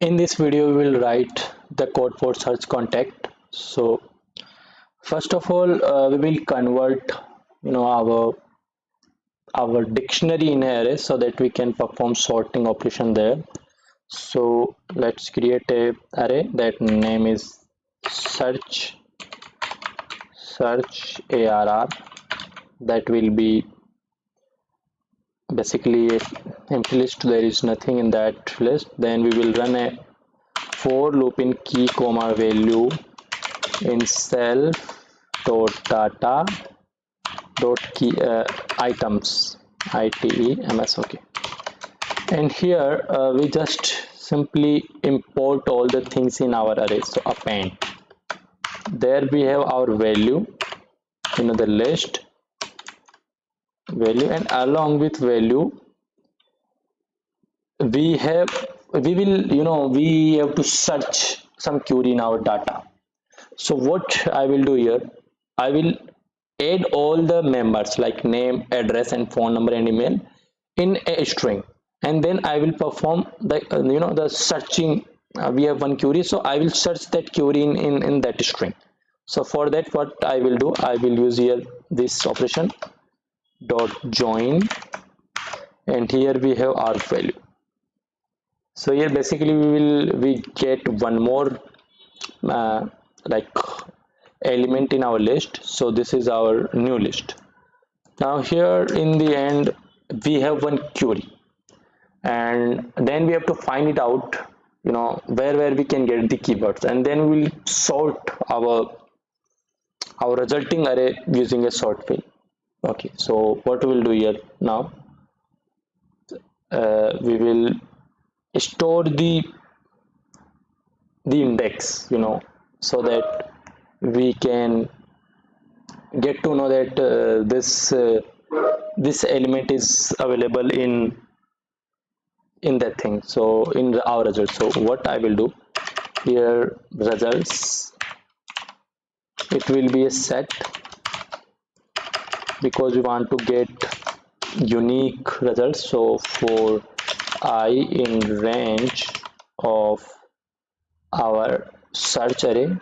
In this video we will write the code for search contact. So first of all, we will convert our dictionary in array so that we can perform sorting operation there. So let's create a array that name is search arr. That will be basically a empty list. There is nothing in that list. Then we will run a for loop in key comma value in self dot data dot key items items. Okay, and here we just simply import all the things in our array. So append, there we have our value, the list value, and along with value we have to search some query in our data. So what I will do here, I will add all the members like name, address, and phone number and email in a string, and then I will perform the the searching. We have one query, so I will search that query in that string. So for that, what I will do, I will use here this operation dot join, and here we have our value. So here basically we get one more like element in our list. So this is our new list. Now here in the end we have one query, and then we have to find it out, where we can get the keywords, and then we will sort our resulting array using a sort field. Okay, so what we will do here now, we will store the index, so that we can get to know that this element is available in that thing, so in our results. So what I will do here, results, it will be a set, because we want to get unique results. So for I in range of our search array,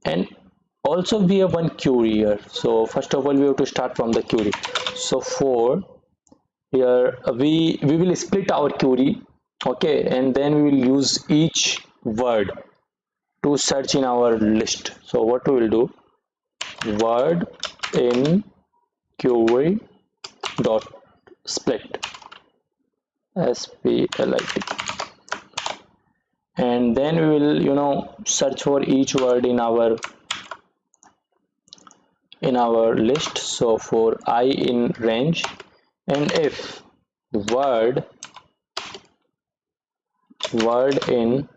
and also we have one query here. So first of all we have to start from the query. So for here we will split our query, okay, and then we will use each word to search in our list. So what we will do, word in query dot split, SQLite, and then we will search for each word in our list. So for I in range, and if word in,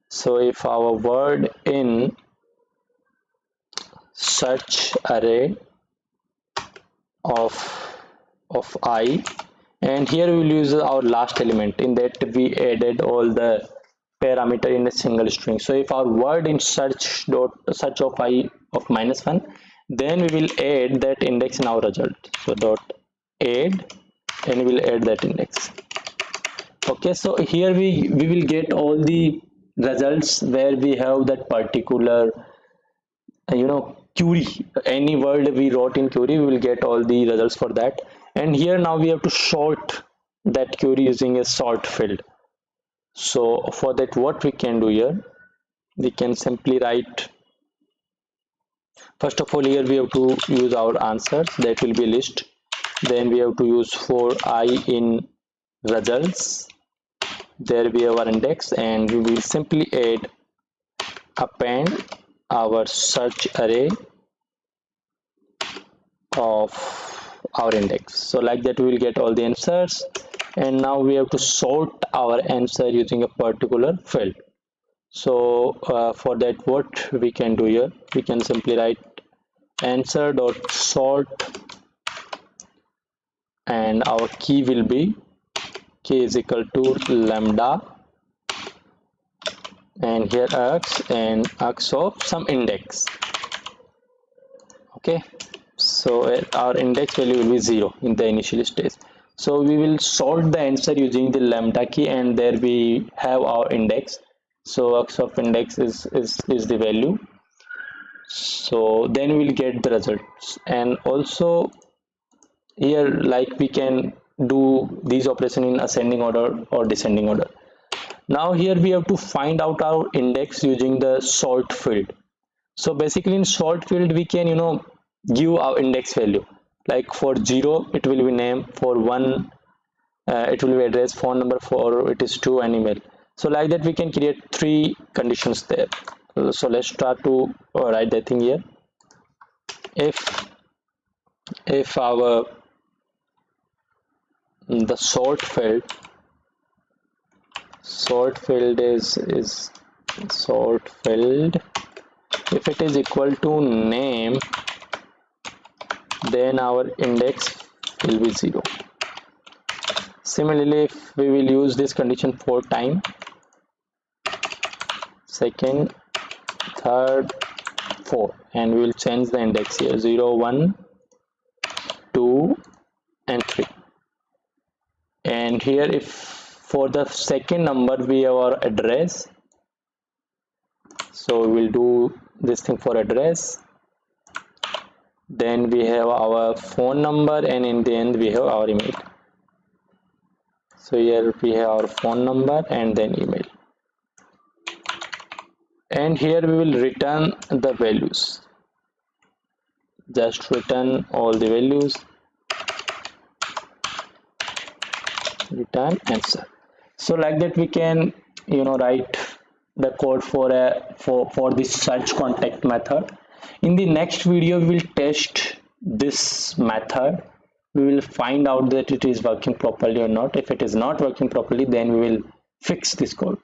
so if our word in search array of I, and here we will use our last element, in that we added all the parameter in a single string. So if our word in search of I of -1, then we will add that index in our result. So dot add, and we will add that index. Okay, so here we will get all the results where we have that particular query. Any word we wrote in query, we will get all the results for that. And here now we have to sort that query using a sort field. So for that, what we can do here, we can simply write, first of all here we have to use our answers, that will be list. Then we have to use for I in results, there we have our index, and we will simply add append our search array of our index. So like that we will get all the answers, and now we have to sort our answer using a particular field. So for that, what we can do here, we can simply write answer dot sort, and our key will be k is equal to lambda, and here x, and x of some index. Okay, So our index value will be 0 in the initial stage. So we will sort the answer using the lambda key, and there we have our index. So x of index is the value. So then we'll get the results. And also here, like, we can do these operations in ascending order or descending order. Now here we have to find out our index using the sort field. So basically in sort field we can give our index value, like for 0 it will be name, for 1 it will be address, phone number, for it is 2, and email. So like that we can create 3 conditions there. So let's start to write that thing here. If our the sort field is sort field, if it is equal to name, then our index will be 0. Similarly, if we will use this condition 4 times, second, third, 4, and we will change the index here 0, 1, 2, and 3. And here, if for the second number we have our address, so we will do this thing for address, then we have our phone number, and in the end we have our email. So here we have our phone number and then email, and here we will return the values. Just return all the values, return answer. So like that we can write the code for this search contact method. In the next video we will test this method. We will find out that it is working properly or not. If it is not working properly, then we will fix this code.